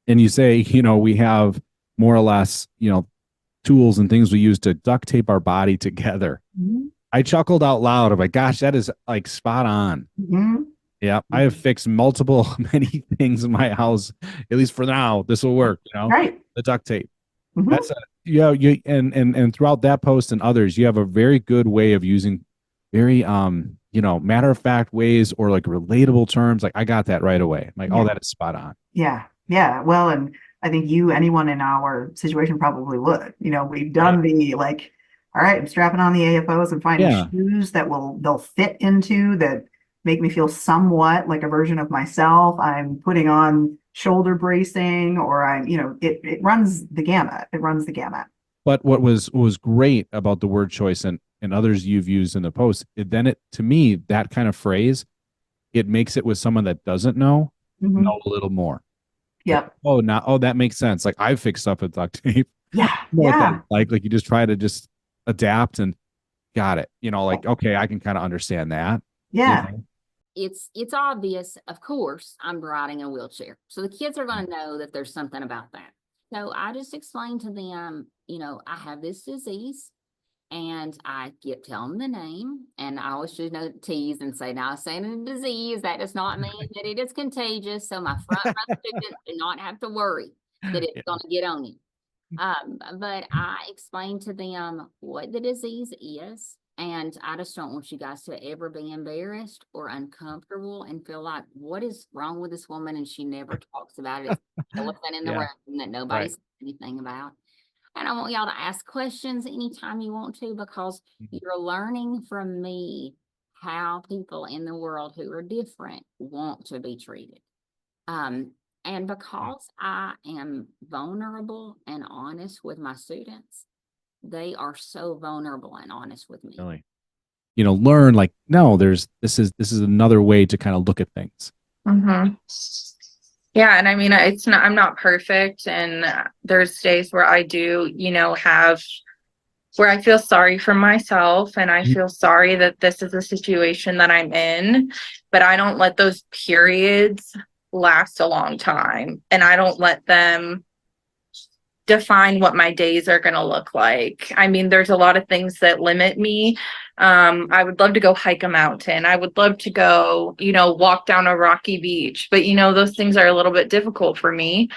and you say, we have more or less, tools and things we use to duct tape our body together. Mm-hmm. I chuckled out loud. I'm like, gosh, that is like spot on. Mm-hmm. Yeah, I have fixed many things in my house. At least for now, this will work. Right. The duct tape. Mm-hmm. That's a you and throughout that post and others, you have a very good way of using very matter of fact ways or like relatable terms. Like I got that right away. I'm like, oh, Yeah. that is spot on. Yeah. Yeah. Well, and I think anyone in our situation probably would. We've Right. done the like, all right, I'm strapping on the AFOs and finding Yeah. shoes that they'll fit into that make me feel somewhat like a version of myself. I'm putting on shoulder bracing or it runs the gamut. It runs the gamut. But what was great about the word choice and others you've used in the post, to me, that kind of phrase, it makes it with someone that doesn't know Hmm. a little more. Like, Yep. that makes sense. Like I've fixed stuff with duct tape. Yeah. You know what that's Yeah. like you just try to just adapt and got it. Like, okay, I can kind of understand that. You Yeah. know? It's obvious, of course, I'm riding a wheelchair. So the kids are going to know that there's something about that. So I just explained to them, I have this disease and I tell them the name. And I always should tease and say, now saying a disease, that does not mean that it is contagious. So my front row students do not have to worry that it's going to get on you. But I explained to them what the disease is, and I just don't want you guys to ever be embarrassed or uncomfortable and feel like, what is wrong with this woman? And she never talks about it. It's the elephant in the Yeah. room that nobody Right. says anything about. And I want y'all to ask questions anytime you want to, because you're learning from me how people in the world who are different want to be treated. And because I am vulnerable and honest with my students, they are so vulnerable and honest with me. Really. Learn like, no, this is another way to kind of look at things. Mm-hmm. Yeah, and I mean, I'm not perfect, and there's days where I do, have where I feel sorry for myself and I feel sorry that this is a situation that I'm in, but I don't let those periods last a long time, and I don't let them define what my days are going to look like. I mean, there's a lot of things that limit me. I would love to go hike a mountain. I would love to go, walk down a rocky beach, but those things are a little bit difficult for me,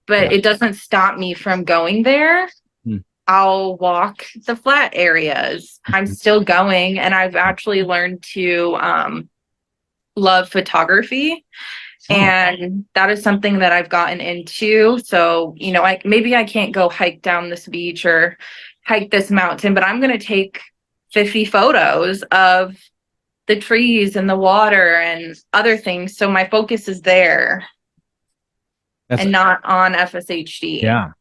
but Yeah. it doesn't stop me from going there. Mm. I'll walk the flat areas. I'm still going, and I've actually learned to love photography. Oh. And that is something that I've gotten into. So, maybe I can't go hike down this beach or hike this mountain, but I'm going to take 50 photos of the trees and the water and other things. So my focus is there That's and not on FSHD. Yeah.